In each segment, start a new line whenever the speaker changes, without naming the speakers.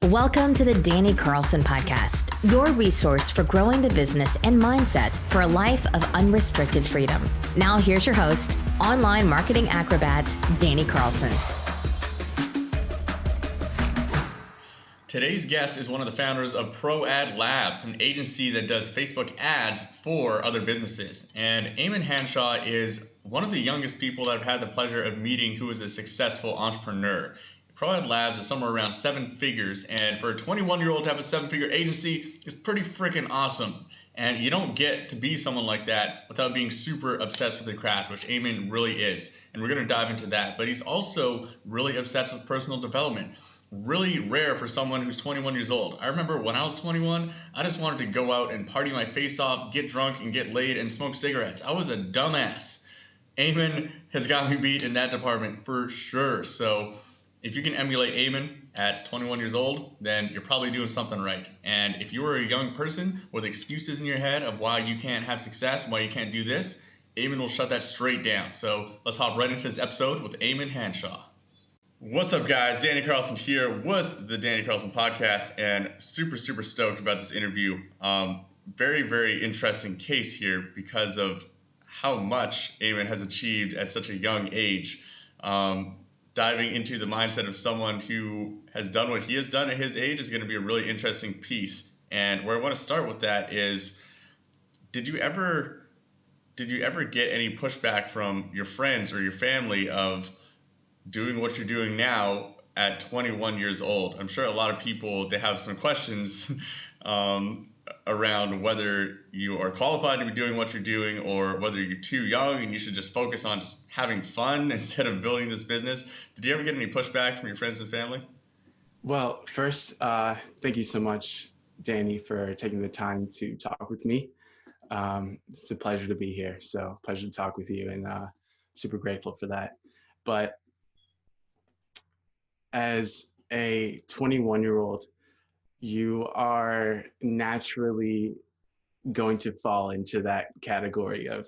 Welcome to the Danny Carlson podcast, your resource for growing the business and mindset for a life of unrestricted freedom. Now here's your host, online marketing acrobat, Danny Carlson.
Today's guest is one of the founders of Pro Ad Labs, an agency that does Facebook ads for other businesses. And Amon Hanshaw is one of the youngest people that I've had the pleasure of meeting who is a successful entrepreneur. Pro Ad Labs is somewhere around 7 figures, and for a 21-year-old to have a 7-figure agency is pretty freaking awesome. And you don't get to be someone like that without being super obsessed with the craft, which Amon really is. And we're going to dive into that. But he's also really obsessed with personal development. Really rare for someone who's 21 years old. I remember when I was 21, I just wanted to go out and party my face off, get drunk and get laid and smoke cigarettes. I was a dumbass. Amon has got me beat in that department for sure. So if you can emulate Amon at 21 years old, then you're probably doing something right. And if you are a young person with excuses in your head of why you can't have success, why you can't do this, Amon will shut that straight down. So let's hop right into this episode with Amon Hanshaw. What's up, guys? Danny Carlson here with the Danny Carlson podcast, and super stoked about this interview. Very interesting case here because of how much Amon has achieved at such a young age. Diving into the mindset of someone who has done what he has done at his age is going to be a really interesting piece. And where I want to start with that is, did you ever get any pushback from your friends or your family of doing what you're doing now at 21 years old? I'm sure a lot of people, they have some questions around whether you are qualified to be doing what you're doing or whether you're too young and you should just focus on just having fun instead of building this business. Did you ever get any pushback from your friends and family?
Well, first, thank you so much, Danny, for taking the time to talk with me. It's a pleasure to be here. So pleasure to talk with you, and super grateful for that. But as a 21-year-old, you are naturally going to fall into that category of,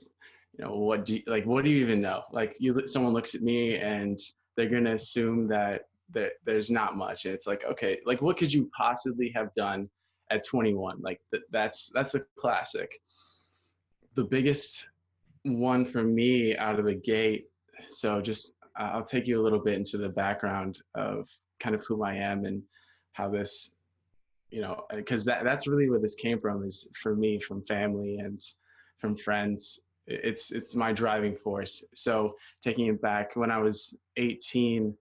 what do you even know? Like, someone looks at me and they're going to assume that there's not much. And it's like, okay, like, what could you possibly have done at 21? Like, that's a classic. The biggest one for me out of the gate. So just, I'll take you a little bit into the background of kind of who I am and how this, because that's really where this came from, is for me, from family and from friends. It's my driving force. So taking it back, when I was 18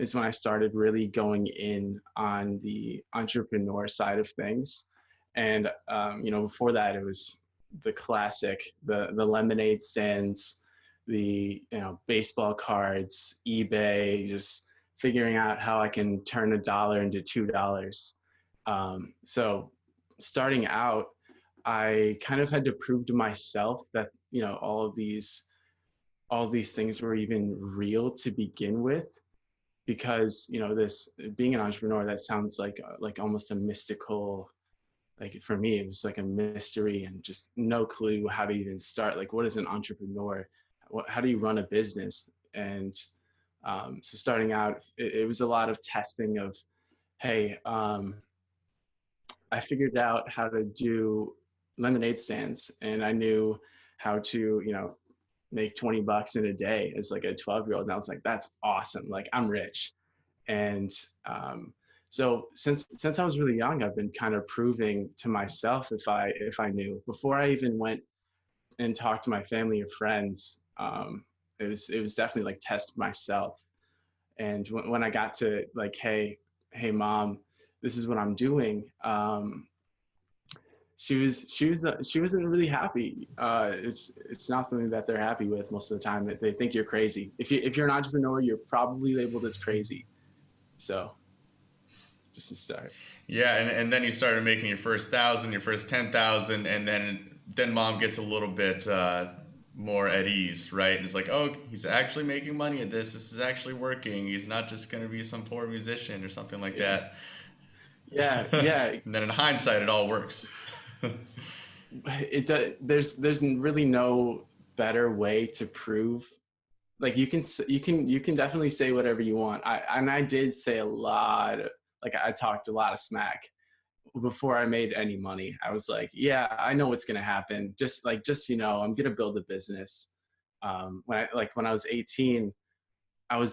is when I started really going in on the entrepreneur side of things. And, before that, it was the classic, the lemonade stands, the baseball cards, eBay, just figuring out how I can turn $1 into $2. So starting out, I kind of had to prove to myself that all of these things were even real to begin with, because this being an entrepreneur, that sounds like almost a mystical. Like, for me, it was like a mystery and just no clue how to even start. Like, what is an entrepreneur? How do you run a business? And so starting out, it was a lot of testing of, hey, I figured out how to do lemonade stands, and I knew how to, make $20 in a day as like a 12-year-old. And I was like, that's awesome. Like, I'm rich. And so since I was really young, I've been kind of proving to myself if I knew. Before I even went and talked to my family or friends, it was definitely like test myself. And when I got to like, hey mom, this is what I'm doing, she wasn't really happy. It's not something that they're happy with most of the time. They think you're crazy. If you're an entrepreneur, you're probably labeled as crazy. So just to start.
Yeah, and then you started making your first 1,000, your first 10,000, and then mom gets a little bit more at ease, right? And it's like, oh, he's actually making money at this. This is actually working. He's not just going to be some poor musician or something like that.
Yeah.
And then in hindsight, it all works.
There's really no better way to prove. Like, you can definitely say whatever you want. I did say a lot like I talked a lot of smack before I made any money. I was like, yeah, I know what's going to happen. Just I'm going to build a business. When I was 18, I was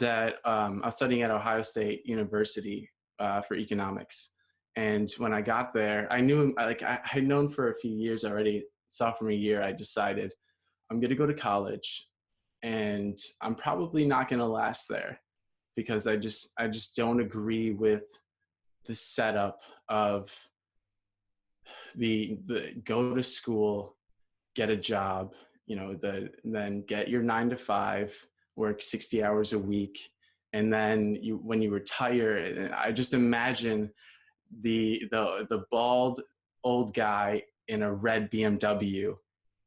studying at Ohio State University for economics. And when I got there, I knew, I had known for a few years already. Sophomore year, I decided I'm going to go to college, and I'm probably not going to last there because I just don't agree with the setup of the go to school, get a job, then get your 9 to 5, work 60 hours a week, and then when you retire, I just imagine the bald old guy in a red BMW,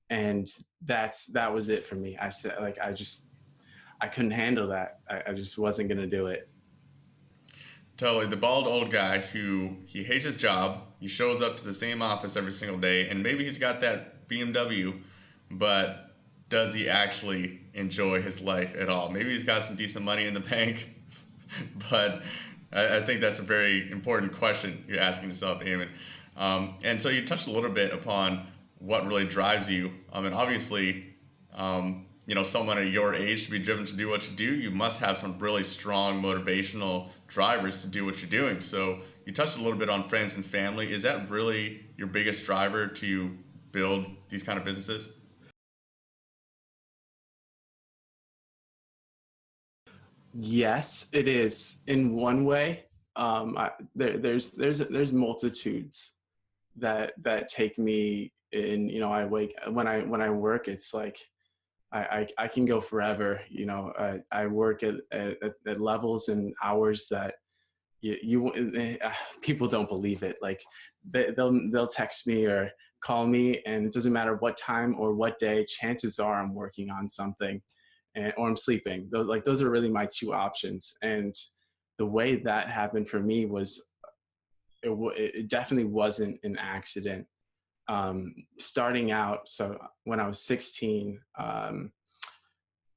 and that was it for me. I said, like, I couldn't handle that. I just wasn't gonna do it.
Totally. The bald old guy who he hates his job, he shows up to the same office every single day, and maybe he's got that BMW, but does he actually enjoy his life at all? Maybe he's got some decent money in the bank, but I think that's a very important question you're asking yourself, Amon. And so you touched a little bit upon what really drives you. And obviously, someone at your age to be driven to do what you do, you must have some really strong motivational drivers to do what you're doing. So you touched a little bit on friends and family. Is that really your biggest driver to build these kind of businesses?
Yes, it is in one way. There's multitudes that take me in. I wake when I work. It's like I can go forever. I work at levels and hours that people don't believe it. Like they'll text me or call me, and it doesn't matter what time or what day. Chances are I'm working on something, or I'm sleeping. Those are really my two options. And the way that happened for me was it definitely wasn't an accident. Starting out, so when I was 16.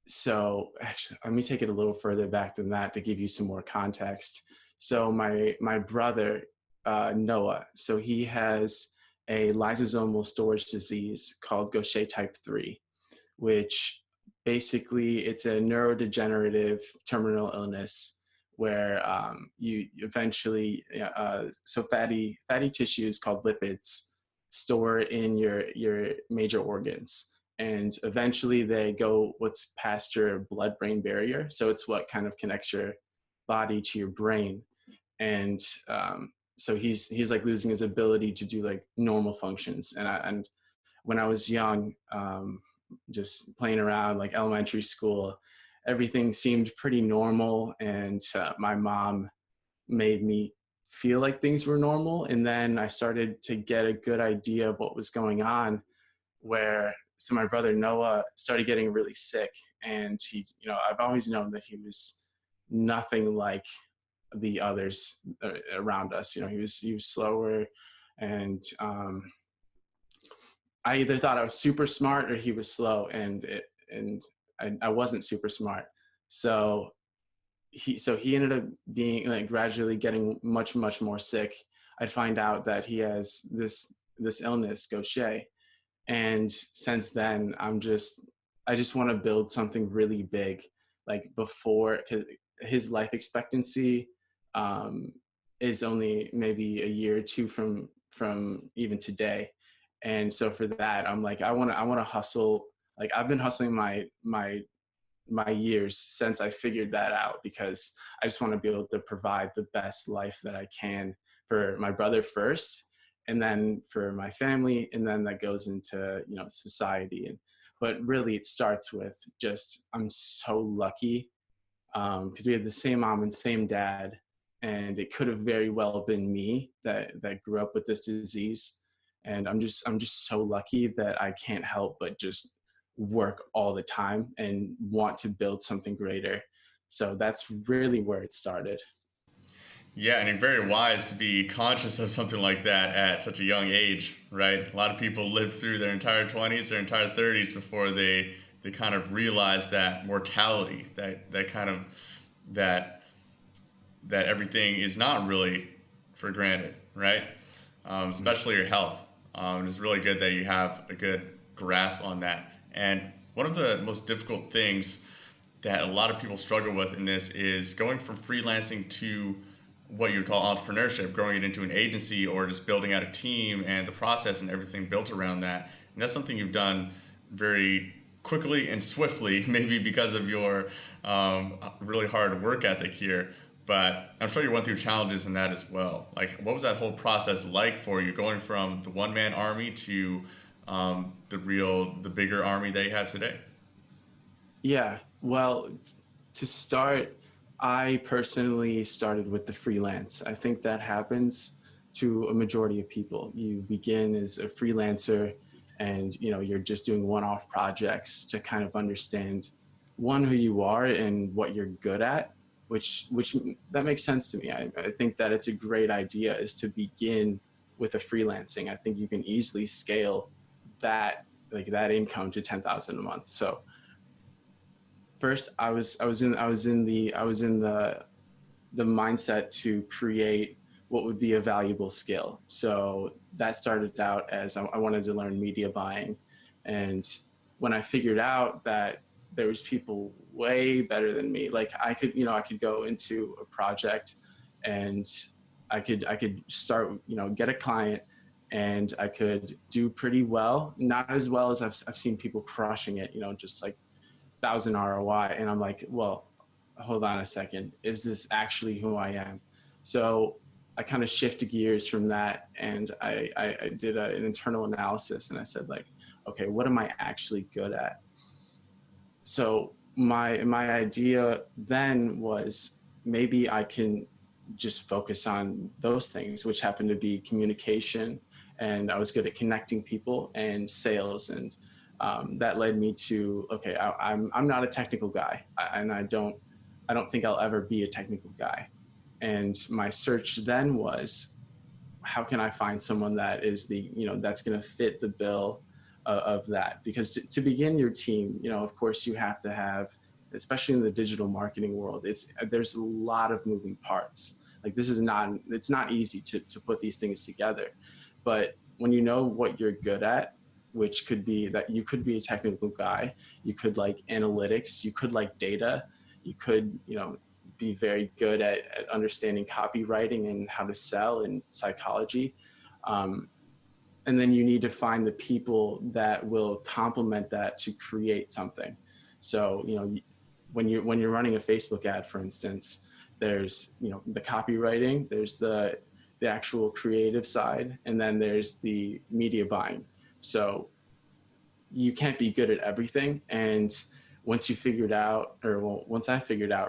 So actually, let me take it a little further back than that to give you some more context. So my brother, Noah, so he has a lysosomal storage disease called Gaucher type 3, which basically it's a neurodegenerative terminal illness where you eventually, so fatty tissues called lipids store in your major organs. And eventually they go what's past your blood-brain barrier. So it's what kind of connects your body to your brain. And so he's like losing his ability to do like normal functions. And when I was young, just playing around like elementary school, everything seemed pretty normal. And my mom made me feel like things were normal. And then I started to get a good idea of what was going on, so my brother Noah started getting really sick, and he, I've always known that he was nothing like the others around us. He was slower, and I either thought I was super smart or he was slow, and I wasn't super smart. So he ended up being like gradually getting much more sick. I'd find out that he has this illness, Gaucher. And since then, I just want to build something really big. Like before, cause his life expectancy is only maybe a year or two from even today. And so for that, I'm like, I want to hustle. Like I've been hustling my years since I figured that out, because I just want to be able to provide the best life that I can for my brother first, and then for my family, and then that goes into society. But really it starts with just, I'm so lucky because we had the same mom and same dad, and it could have very well been me that grew up with this disease. And I'm just so lucky that I can't help but just work all the time and want to build something greater. So that's really where it started.
Yeah, and you're very wise to be conscious of something like that at such a young age, right? A lot of people live through their entire 20s, their entire 30s before they kind of realize that mortality, that kind of that that everything is not really for granted, right? Especially your health. It's really good that you have a good grasp on that. And one of the most difficult things that a lot of people struggle with in this is going from freelancing to what you would call entrepreneurship, growing it into an agency or just building out a team and the process and everything built around that. And that's something you've done very quickly and swiftly, maybe because of your really hard work ethic here. But I'm sure you went through challenges in that as well. Like, what was that whole process like for you, going from the one-man army to the bigger army that you have today?
Yeah, well, to start, I personally started with the freelance. I think that happens to a majority of people. You begin as a freelancer and you're just doing one-off projects to kind of understand who you are and what you're good at, which that makes sense to me. I think that it's a great idea is to begin with a freelancing. I think you can easily scale that income to 10,000 a month. So first I was in the mindset to create what would be a valuable skill. So that started out as I wanted to learn media buying. And when I figured out that there was people way better than me, like I could go into a project and I could start, get a client and I could do pretty well, not as well as I've seen people crushing it, just like 1,000 ROI. And I'm like, well, hold on a second. Is this actually who I am? So I kind of shifted gears from that. And I did an internal analysis and I said like, okay, what am I actually good at? So my idea then was maybe I can just focus on those things, which happened to be communication. And I was good at connecting people and sales. And that led me to, okay, I'm not a technical guy, and I don't think I'll ever be a technical guy. And my search then was, how can I find someone that is that's going to fit the bill of that? Because to begin your team, of course you have to have, especially in the digital marketing world, there's a lot of moving parts. Like it's not easy to put these things together. But when you know what you're good at, which could be that you could be a technical guy, you could like analytics, you could like data, you could, be very good at understanding copywriting and how to sell and psychology. And then you need to find the people that will complement that to create something. So, when you're running a Facebook ad, for instance, there's, the copywriting, there's the actual creative side, and then there's the media buying. So you can't be good at everything. And once I figured out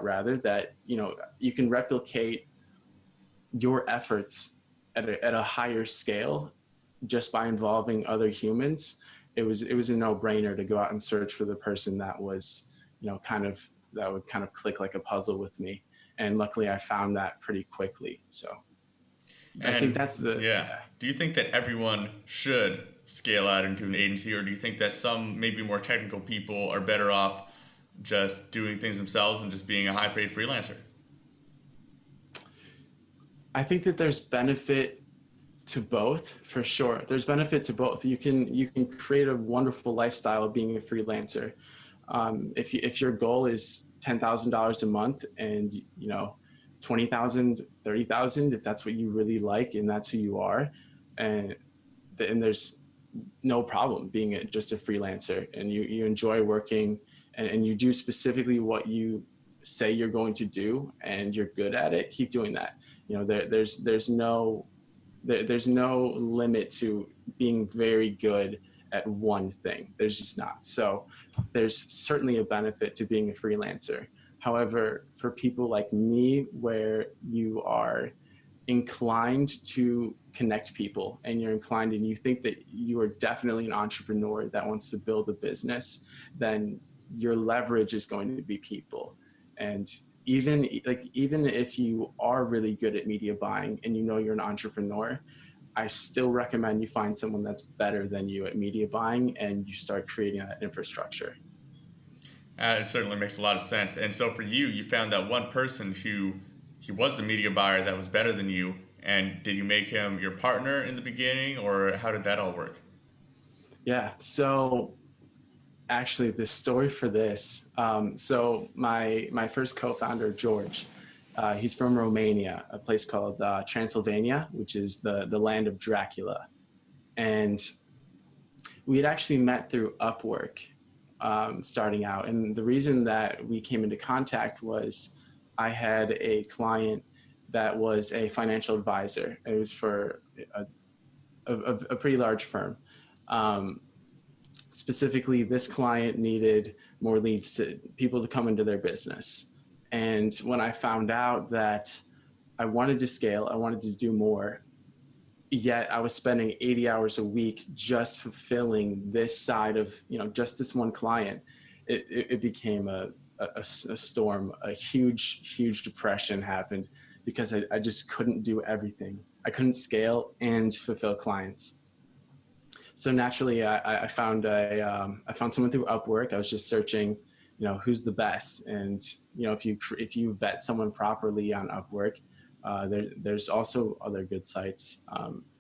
rather that, you can replicate your efforts at a higher scale just by involving other humans, it was a no-brainer to go out and search for the person that was, that would kind of click like a puzzle with me. And luckily I found that pretty quickly. So I think that's
yeah. Do you think that everyone should scale out into an agency, or do you think that some maybe more technical people are better off just doing things themselves and just being a high-paid freelancer?
I think that there's benefit to both, for sure. There's benefit to both. You can create a wonderful lifestyle of being a freelancer. If your goal is $10,000 a month and 20,000, 30,000, if that's what you really like and that's who you are, and there's no problem being just a freelancer, and you enjoy working and you do specifically what you say you're going to do and you're good at it, keep doing that. There's no limit to being very good at one thing. There's just not. So there's certainly a benefit to being a freelancer. However, for people like me, where you are inclined to connect people and you're inclined and you think that you are definitely an entrepreneur that wants to build a business, then your leverage is going to be people. And even if you are really good at media buying and you're an entrepreneur, I still recommend you find someone that's better than you at media buying and you start creating that infrastructure.
It certainly makes a lot of sense. And so for you, you found that one person who he was the media buyer that was better than you, and did you make him your partner in the beginning, or how did that all work?
Yeah. So actually, the story for this. So my first co-founder, George, he's from Romania, a place called Transylvania, which is the land of Dracula. And we had actually met through Upwork, starting out. And the reason that we came into contact was I had a client that was a financial advisor. It was for a pretty large firm. Specifically, this client needed more leads, to people to come into their business. And when I found out that I wanted to scale, I wanted to do more, yet I was spending 80 hours a week just fulfilling this side of, just this one client, it became a storm. A huge depression happened because I just couldn't do everything. I couldn't scale and fulfill clients. So naturally, I found someone through Upwork. I was just searching, who's the best, and if you vet someone properly on Upwork, there's also other good sites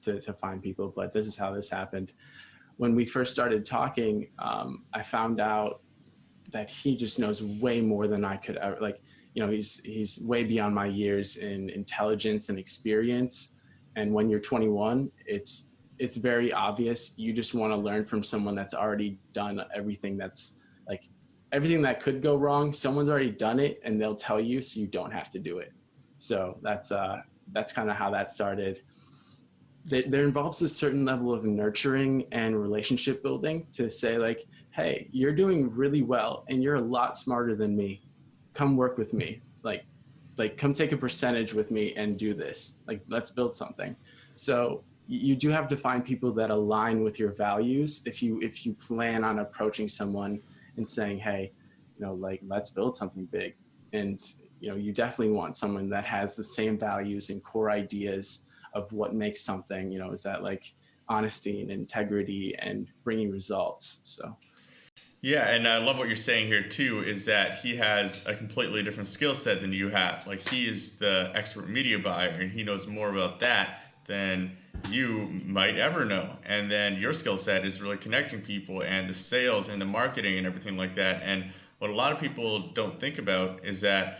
to find people. But this is how this happened. When we first started talking, I found out that he just knows way more than I could ever. He's way beyond my years in intelligence and experience. And when you're 21, it's very obvious. You just want to learn from someone that's already done everything everything that could go wrong. Someone's already done it and they'll tell you, so you don't have to do it. So that's kind of how that started. There involves a certain level of nurturing and relationship building to say hey, you're doing really well and you're a lot smarter than me. Come work with me. Come take a percentage with me and do this. Let's build something. So you do have to find people that align with your values if you plan on approaching someone and saying, hey, let's build something big. And you definitely want someone that has the same values and core ideas of what makes something, is that honesty and integrity and bringing results. So
Yeah, and I love what you're saying here too, is that he has a completely different skill set than you have. He is the expert media buyer and he knows more about that than you might ever know. And then your skill set is really connecting people and the sales and the marketing and everything like that. And what a lot of people don't think about is that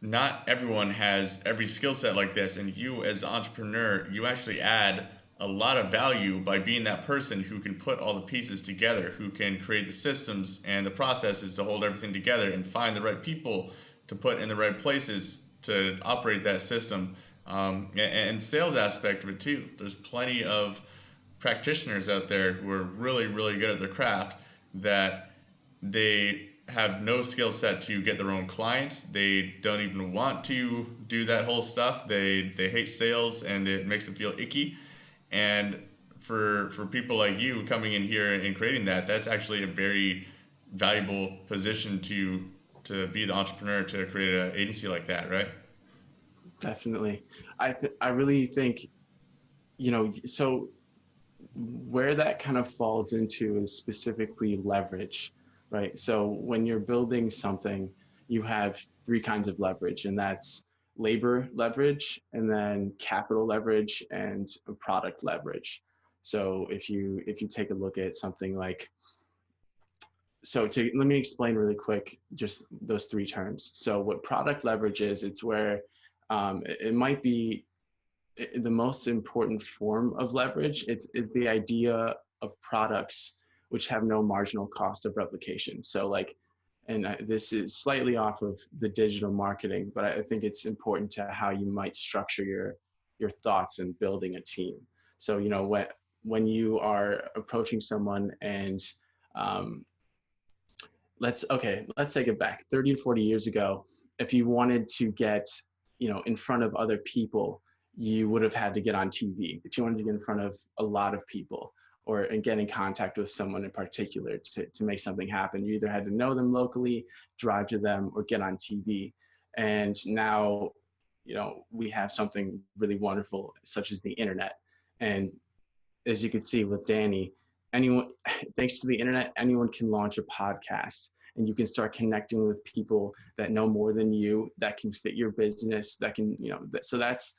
not everyone has every skill set like this. And you as an entrepreneur, you actually add a lot of value by being that person who can put all the pieces together, who can create the systems and the processes to hold everything together and find the right people to put in the right places to operate that system. And sales aspect of it too. There's plenty of practitioners out there who are really, really good at their craft that they have no skill set to get their own clients. They don't even want to do that whole stuff. They hate sales and it makes them feel icky. And for people like you coming in here and creating that's actually a very valuable position to be the entrepreneur to create an agency like that, right?
Definitely. I really think, so where that kind of falls into is specifically leverage, right? So when you're building something, you have three kinds of leverage, and that's labor leverage, and then capital leverage, and product leverage. So if you take a look at something let me explain really quick just those three terms. So what product leverage is, it's where it might be the most important form of leverage. Is the idea of products which have no marginal cost of replication. So this is slightly off of the digital marketing, but I think it's important to how you might structure your thoughts in building a team. So when you are approaching someone and let's take it back 30 to 40 years ago. If you wanted to get in front of other people, you would have had to get on TV. If you wanted to get in front of a lot of people and get in contact with someone in particular to make something happen, you either had to know them locally, drive to them, or get on TV. And now, we have something really wonderful such as the internet. And as you can see with Danny, thanks to the internet, anyone can launch a podcast. and you can start connecting with people that know more than you, that can fit your business, that can, so that's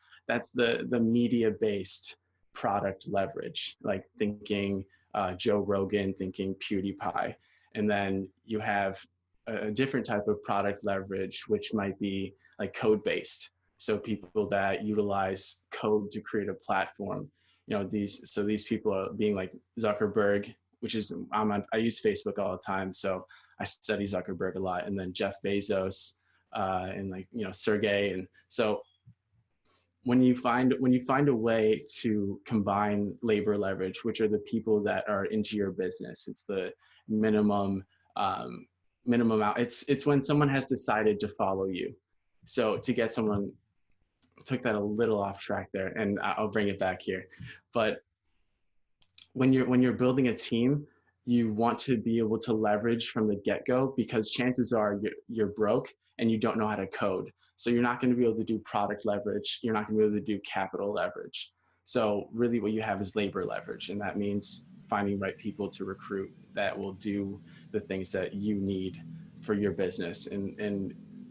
the media-based product leverage, like thinking Joe Rogan, thinking PewDiePie. And then you have a different type of product leverage, which might be like code-based. So people that utilize code to create a platform, these people are being like Zuckerberg, which is, I use Facebook all the time, so I study Zuckerberg a lot, and then Jeff Bezos, and Sergey. And so when you find a way to combine labor leverage, which are the people that are into your business, it's the minimum out. It's when someone has decided to follow you. So to get someone, took that a little off track there, and I'll bring it back here. But when you're building a team, you want to be able to leverage from the get-go, because chances are you're broke and you don't know how to code. So you're not going to be able to do product leverage. You're not going to be able to do capital leverage. So really what you have is labor leverage. And that means finding right people to recruit that will do the things that you need for your business. And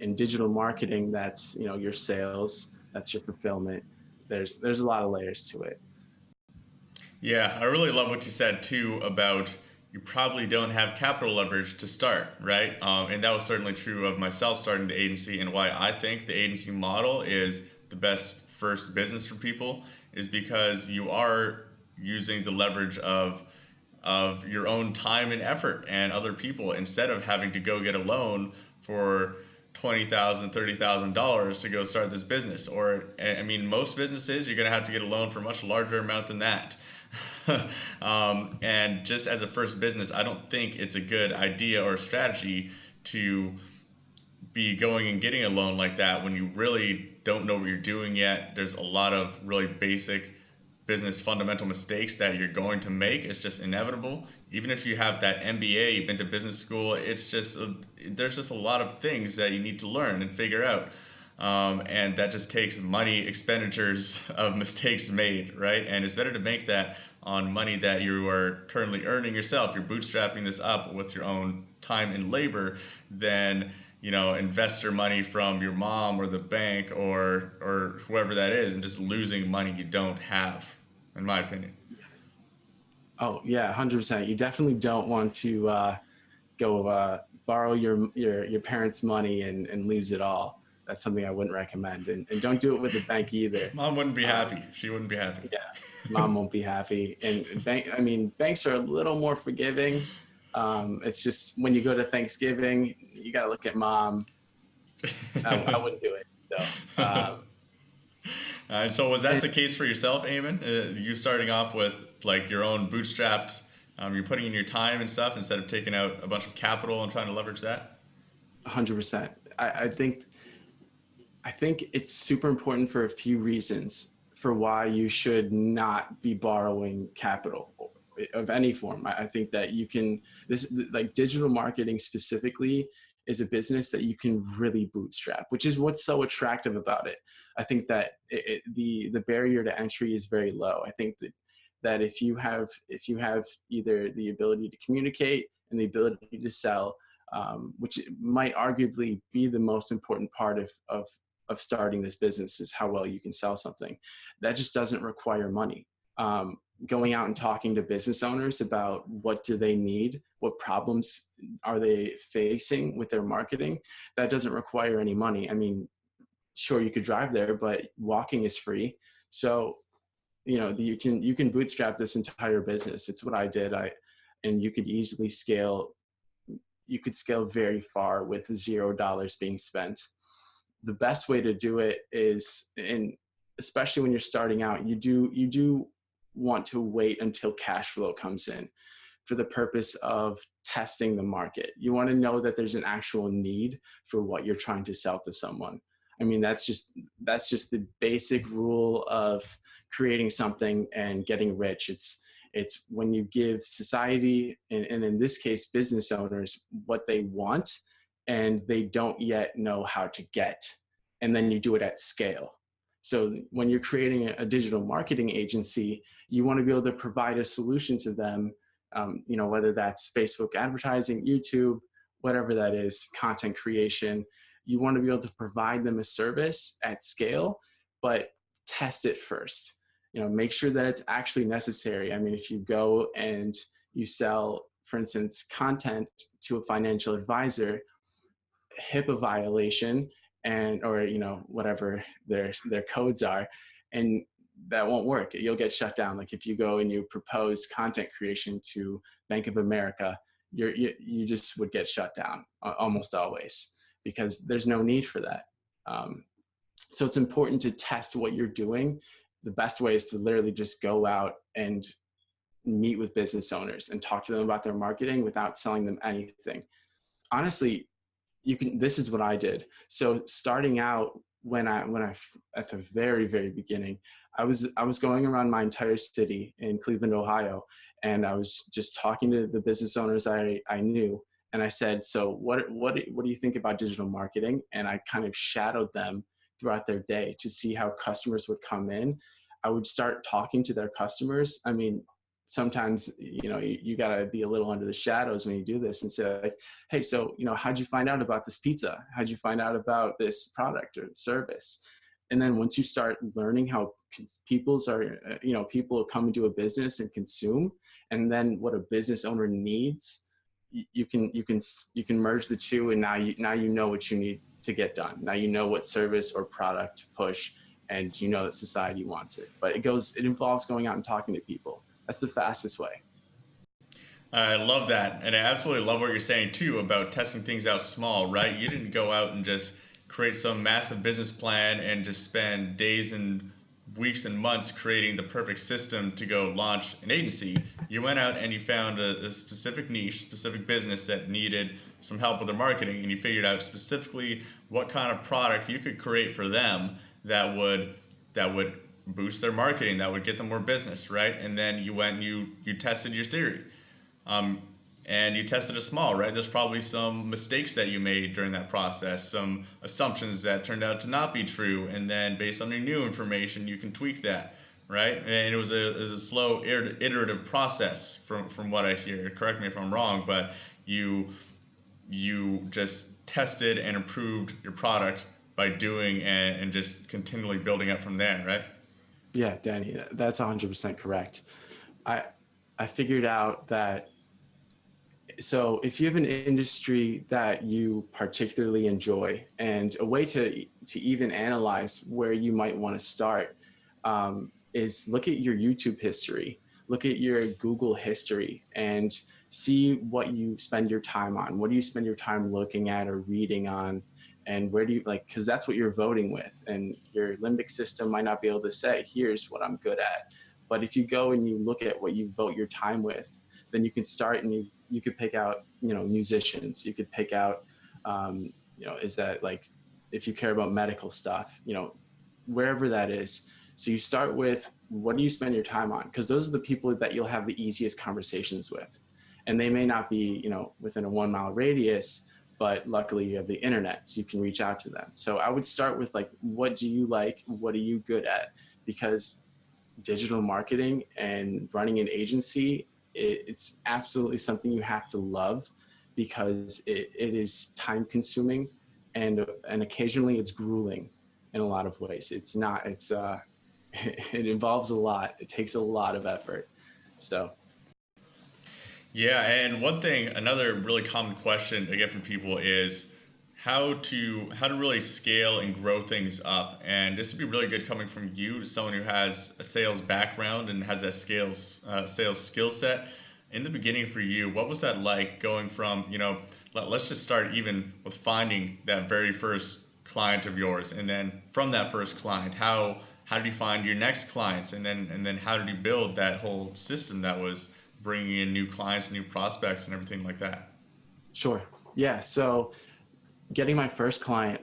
in digital marketing, that's, your sales, that's your fulfillment. There's a lot of layers to it.
Yeah, I really love what you said too about you probably don't have capital leverage to start, right? And that was certainly true of myself starting the agency, and why I think the agency model is the best first business for people is because you are using the leverage of your own time and effort and other people, instead of having to go get a loan for $20,000, $30,000 to go start this business. Or, I mean, most businesses, you're going to have to get a loan for a much larger amount than that. And just as a first business, I don't think it's a good idea or strategy to be going and getting a loan like that when you really don't know what you're doing yet. There's a lot of really basic business fundamental mistakes that you're going to make. It's just inevitable. Even if you have that MBA, you've been to business school, it's just there's just a lot of things that you need to learn and figure out. And that just takes money, expenditures of mistakes made, right? And it's better to make that on money that you are currently earning yourself. You're bootstrapping this up with your own time and labor than, investor money from your mom or the bank or whoever that is, and just losing money you don't have, in my opinion.
Oh yeah, 100%. You definitely don't want to go borrow your parents' money and lose it all. That's something I wouldn't recommend. And don't do it with the bank either.
Mom wouldn't be happy. She wouldn't be happy.
Yeah, mom won't be happy. And banks are a little more forgiving. It's just when you go to Thanksgiving, you got to look at mom. I wouldn't do it.
So was that the case for yourself, Amon? You starting off with like your own bootstrapped, you're putting in your time and stuff instead of taking out a bunch of capital and trying to leverage that?
100%. I think it's super important for a few reasons for why you should not be borrowing capital of any form. I think that like digital marketing specifically is a business that you can really bootstrap, which is what's so attractive about it. I think that the barrier to entry is very low. I think that if you have either the ability to communicate and the ability to sell, which might arguably be the most important part of starting this business, is how well you can sell something. That just doesn't require money. Going out and talking to business owners about what do they need, what problems are they facing with their marketing, that doesn't require any money. I mean, sure, you could drive there, but walking is free. So, you can bootstrap this entire business. It's what I did. And you could easily scale. You could scale very far with $0 being spent. The best way to do it is, and especially when you're starting out, you do want to wait until cash flow comes in for the purpose of testing the market. You want to know that there's an actual need for what you're trying to sell to someone. I mean, that's just the basic rule of creating something and getting rich. It's when you give society, and in this case, business owners, what they want, and they don't yet know how to get, and then you do it at scale. So when you're creating a digital marketing agency, you want to be able to provide a solution to them, whether that's Facebook advertising, YouTube, whatever that is, content creation. You want to be able to provide them a service at scale, but test it first. Make sure that it's actually necessary. I mean, if you go and you sell, for instance, content to a financial advisor, HIPAA violation or whatever their codes are, and that won't work. You'll get shut down. Like if you go and you propose content creation to Bank of America, you just would get shut down almost always, because there's no need for that. So it's important to test what you're doing. The best way is to literally just go out and meet with business owners and talk to them about their marketing without selling them anything. Honestly, this is what I did. So starting out when I at the very, very beginning, I was going around my entire city in Cleveland, Ohio, and I was just talking to the business owners I knew. And I said, so what do you think about digital marketing? And I kind of shadowed them throughout their day to see how customers would come in. I would start talking to their customers. I mean, sometimes, you gotta be a little under the shadows when you do this and say like, hey, so, how'd you find out about this pizza? How'd you find out about this product or service? And then once you start learning how people come into a business and consume, and then what a business owner needs, you can merge the two, and now you know what you need to get done. Now you know what service or product to push, and you know that society wants it. But it involves going out and talking to people. That's the fastest way.
I love that. And I absolutely love what you're saying too about testing things out small, right? You didn't go out and just create some massive business plan and just spend days and weeks and months creating the perfect system to go launch an agency. You went out and you found a specific niche, specific business that needed some help with their marketing, and you figured out specifically what kind of product you could create for them that would boost their marketing, that would get them more business, right? And then you went and you tested your theory. And you tested it small, right? There's probably some mistakes that you made during that process, some assumptions that turned out to not be true, and then based on your new information, you can tweak that, right? And it was a slow, iterative process from what I hear. Correct me if I'm wrong, but you just tested and improved your product by doing and just continually building up from there, right?
Yeah, Danny, that's 100% correct. I figured out that, so if you have an industry that you particularly enjoy, and a way to even analyze where you might want to start is look at your YouTube history, look at your Google history, and see what you spend your time on. What do you spend your time looking at or reading on? And where do you because that's what you're voting with, and your limbic system might not be able to say, here's what I'm good at. But if you go and you look at what you vote your time with, then you can start, and you could pick out, musicians. You could pick out, is that like, if you care about medical stuff, wherever that is. So you start with, what do you spend your time on? Because those are the people that you'll have the easiest conversations with. And they may not be, within a 1 mile radius, but luckily you have the internet, so you can reach out to them. So I would start with like, what do you like? What are you good at? Because digital marketing and running an agency, it's absolutely something you have to love, because it is time consuming, and occasionally it's grueling in a lot of ways. It involves a lot. It takes a lot of effort. So.
Yeah, and another really common question I get from people is how to really scale and grow things up. And this would be really good coming from you, someone who has a sales background and has that sales skill set. In the beginning for you, what was that like, going from, let's just start even with finding that very first client of yours, and then from that first client, how did you find your next clients, and then how did you build that whole system that was bringing in new clients, new prospects, and everything like that?
Sure. Yeah. So getting my first client,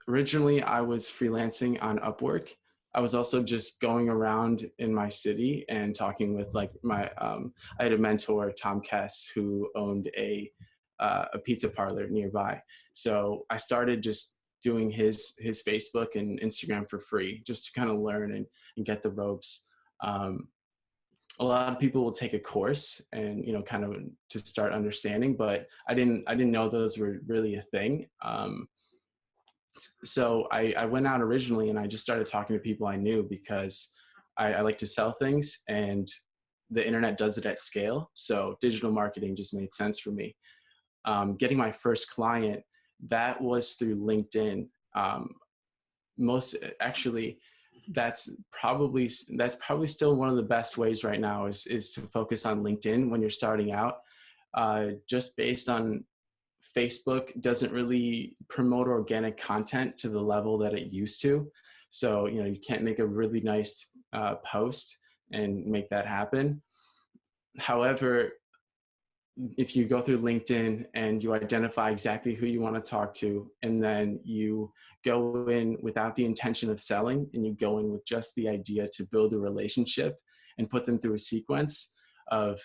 originally I was freelancing on Upwork. I was also just going around in my city and talking with I had a mentor, Tom Kess, who owned a pizza parlor nearby. So I started just doing his Facebook and Instagram for free, just to kind of learn and get the ropes. a lot of people will take a course and, kind of to start understanding, but I didn't know those were really a thing. So I went out originally and I just started talking to people I knew because I like to sell things and the internet does it at scale. So digital marketing just made sense for me. Getting my first client, that was through LinkedIn. Most actually, that's probably still one of the best ways right now is to focus on LinkedIn when you're starting out. Just based on Facebook doesn't really promote organic content to the level that it used to. So, you can't make a really nice post and make that happen. However, if you go through LinkedIn and you identify exactly who you want to talk to, and then you go in without the intention of selling, and you go in with just the idea to build a relationship and put them through a sequence of,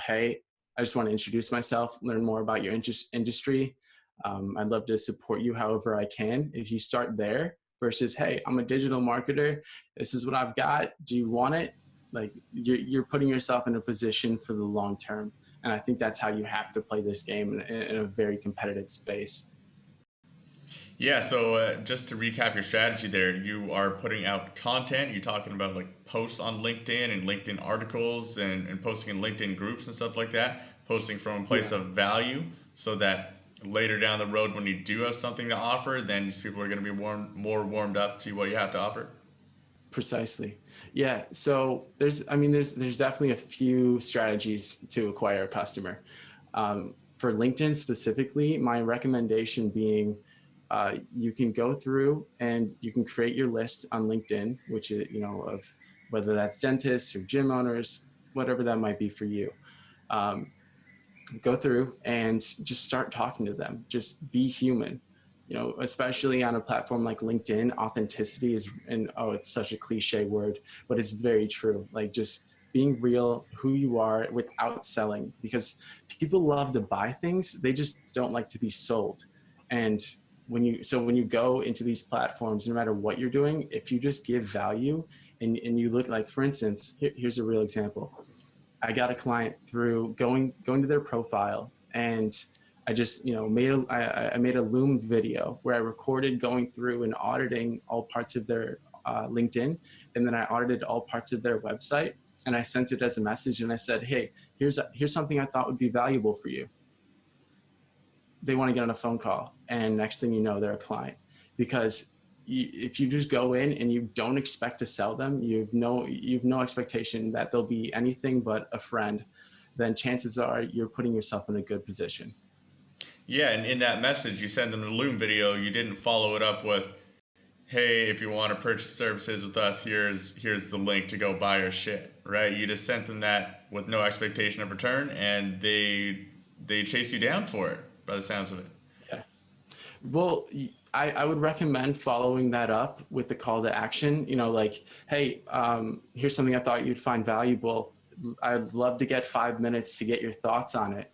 hey, I just want to introduce myself, learn more about your industry. I'd love to support you however I can. If you start there versus, hey, I'm a digital marketer, this is what I've got, do you want it? Like you're putting yourself in a position for the long term. And I think that's how you have to play this game in a very competitive space.
Yeah, so just to recap your strategy there, you are putting out content. You're talking about like posts on LinkedIn and LinkedIn articles and posting in LinkedIn groups and stuff like that, posting from a place of value so that later down the road when you do have something to offer, then these people are going to be more warmed up to what you have to offer.
Precisely. Yeah. So there's definitely a few strategies to acquire a customer. For LinkedIn specifically, my recommendation being you can go through and you can create your list on LinkedIn, which is, of whether that's dentists or gym owners, whatever that might be for you. Go through and just start talking to them. Just be human. Especially on a platform like LinkedIn, authenticity is, and it's such a cliche word, but it's very true. Like just being real, who you are without selling, because people love to buy things. They just don't like to be sold. And when you go into these platforms, no matter what you're doing, if you just give value and you look like, for instance, here's a real example. I got a client through going to their profile, and I just I made a Loom video where I recorded going through and auditing all parts of their LinkedIn, and then I audited all parts of their website, and I sent it as a message, and I said, hey, here's something I thought would be valuable for you. They want to get on a phone call, and next thing you know, they're a client. Because if you just go in and you don't expect to sell them, you've no expectation that they'll be anything but a friend, then chances are you're putting yourself in a good position.
Yeah, and in that message, you send them the Loom video. You didn't follow it up with, "Hey, if you want to purchase services with us, here's the link to go buy our shit." Right? You just sent them that with no expectation of return, and they chase you down for it, by the sounds of it.
Yeah. Well, I would recommend following that up with the call to action. Like, hey, here's something I thought you'd find valuable. I'd love to get 5 minutes to get your thoughts on it.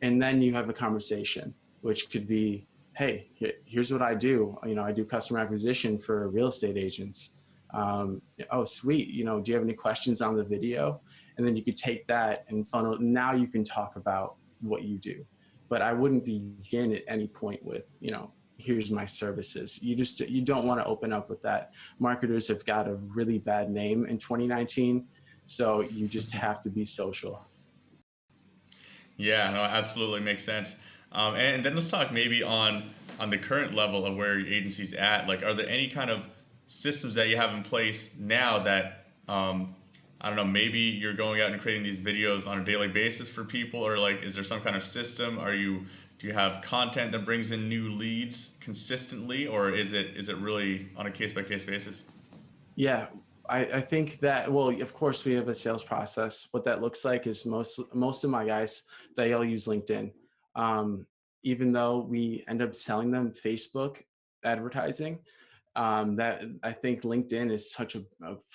And then you have a conversation, which could be, hey, here's what I do. I do customer acquisition for real estate agents. Oh, sweet. Do you have any questions on the video? And then you could take that and funnel. Now you can talk about what you do. But I wouldn't begin at any point with, here's my services. You don't want to open up with that. Marketers have got a really bad name in 2019. So you just have to be social.
Yeah, no, absolutely makes sense. And then let's talk maybe on the current level of where your agency's at. Like, are there any kind of systems that you have in place now that I don't know, maybe you're going out and creating these videos on a daily basis for people, or like, is there some kind of system? Do you have content that brings in new leads consistently, or is it really on a case by case basis?
Yeah, I think that, well, of course we have a sales process. What that looks like is most of my guys, they all use LinkedIn. Even though we end up selling them Facebook advertising, that I think LinkedIn is such a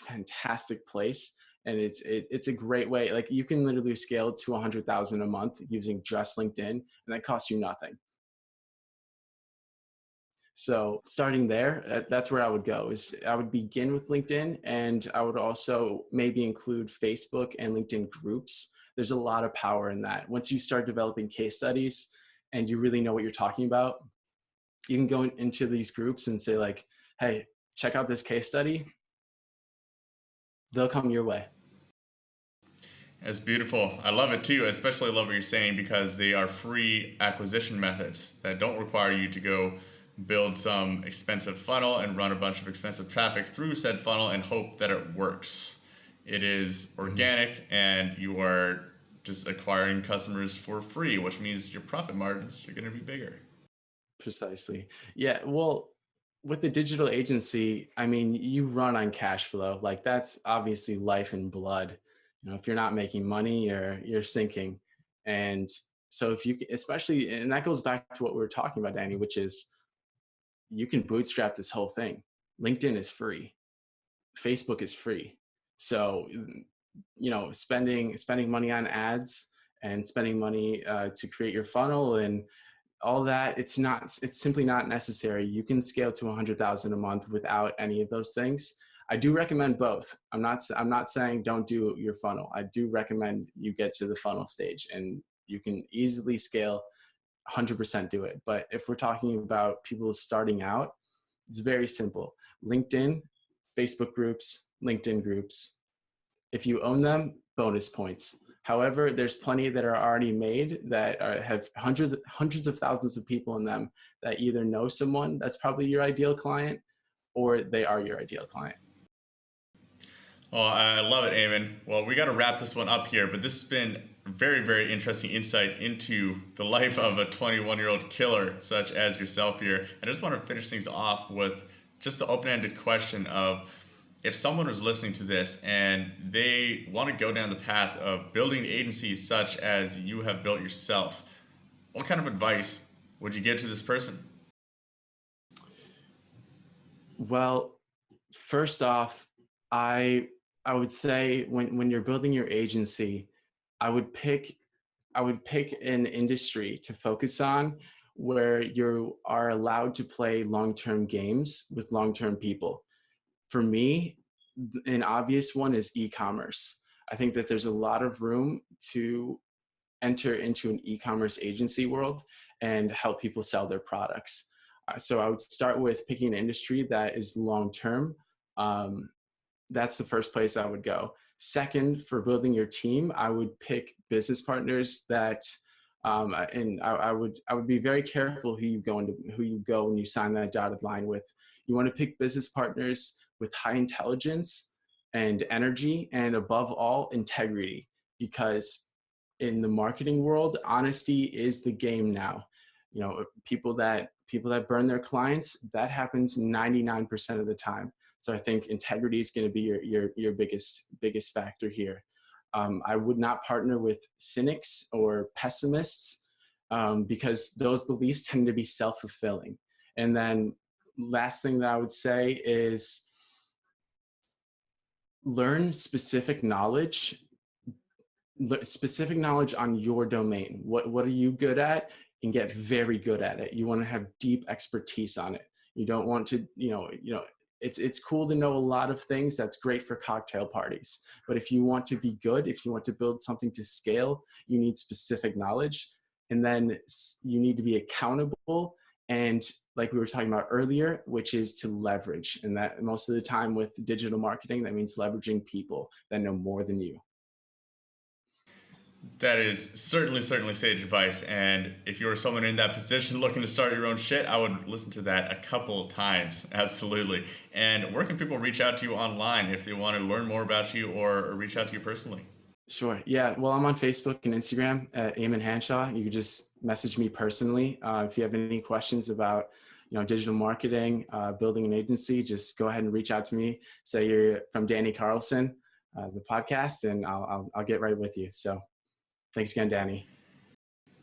fantastic place. And it's a great way. Like you can literally scale to 100,000 a month using just LinkedIn, and that costs you nothing. So starting there, that's where I would go. Is I would begin with LinkedIn, and I would also maybe include Facebook and LinkedIn groups. There's a lot of power in that. Once you start developing case studies and you really know what you're talking about, you can go into these groups and say like, hey, check out this case study. They'll come your way.
That's beautiful. I love it too. Especially love what you're saying because they are free acquisition methods that don't require you to go build some expensive funnel and run a bunch of expensive traffic through said funnel and hope that it works. It is organic and you are just acquiring customers for free, which means your profit margins are going to be bigger.
Precisely. Yeah. Well, with the digital agency, I mean, you run on cash flow. Like that's obviously life and blood. If you're not making money, you're sinking. And so if you, especially, and that goes back to what we were talking about, Danny, which is you can bootstrap this whole thing. LinkedIn is free. Facebook is free. So, spending money on ads and spending money to create your funnel and all that, it's simply not necessary. You can scale to 100,000 a month without any of those things. I do recommend both. I'm not saying don't do your funnel. I do recommend you get to the funnel stage and you can easily scale 100% do it. But if we're talking about people starting out, it's very simple. LinkedIn, Facebook groups, LinkedIn groups. If you own them, bonus points. However, there's plenty that are already made that have hundreds of thousands of people in them that either know someone that's probably your ideal client or they are your ideal client.
Well, I love it, Amon. Well, we got to wrap this one up here, but this has been very, very interesting insight into the life of a 21-year-old killer such as yourself here. I just want to finish things off with just the open-ended question of, if someone was listening to this and they want to go down the path of building agencies such as you have built yourself, what kind of advice would you give to this person?
Well, first off, I would say when you're building your agency, I would pick an industry to focus on where you are allowed to play long-term games with long-term people. For me, an obvious one is e-commerce. I think that there's a lot of room to enter into an e-commerce agency world and help people sell their products. So I would start with picking an industry that is long-term. That's the first place I would go. Second, for building your team, I would pick business partners that, and I would be very careful who you go when you sign that dotted line with. You want to pick business partners with high intelligence and energy, and above all, integrity, because in the marketing world, honesty is the game now. People that burn their clients, that happens 99% of the time. So I think integrity is going to be your biggest factor here. I would not partner with cynics or pessimists because those beliefs tend to be self-fulfilling. And then last thing that I would say is learn specific knowledge on your domain. What are you good at? And get very good at it. You want to have deep expertise on it. You don't want to, it's cool to know a lot of things. That's great for cocktail parties. But if you want to be good, if you want to build something to scale, you need specific knowledge. And then you need to be accountable. And like we were talking about earlier, which is to leverage. And that most of the time with digital marketing, that means leveraging people that know more than you.
That is certainly sage advice. And if you're someone in that position looking to start your own shit, I would listen to that a couple times. Absolutely. And where can people reach out to you online if they want to learn more about you or reach out to you personally?
Sure. Yeah. Well, I'm on Facebook and Instagram at Amon Hanshaw. You can just message me personally. If you have any questions about, digital marketing, building an agency, just go ahead and reach out to me. Say you're from Danny Carlson, the podcast, and I'll get right with you. So thanks again, Danny.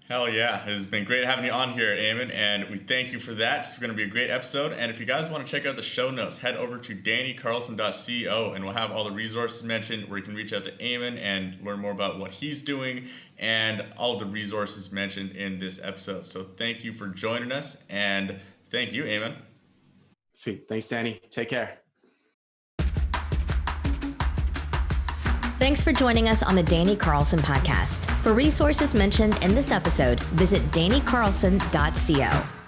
Hell yeah. It's been great having you on here, Amon, and we thank you for that. It's going to be a great episode. And if you guys want to check out the show notes, head over to dannycarlson.co, and we'll have all the resources mentioned where you can reach out to Amon and learn more about what he's doing and all of the resources mentioned in this episode. So thank you for joining us, and Thank you, Amon.
Sweet. Thanks, Danny. Take care.
Thanks for joining us on the Danny Carlson podcast. For resources mentioned in this episode, visit dannycarlson.co.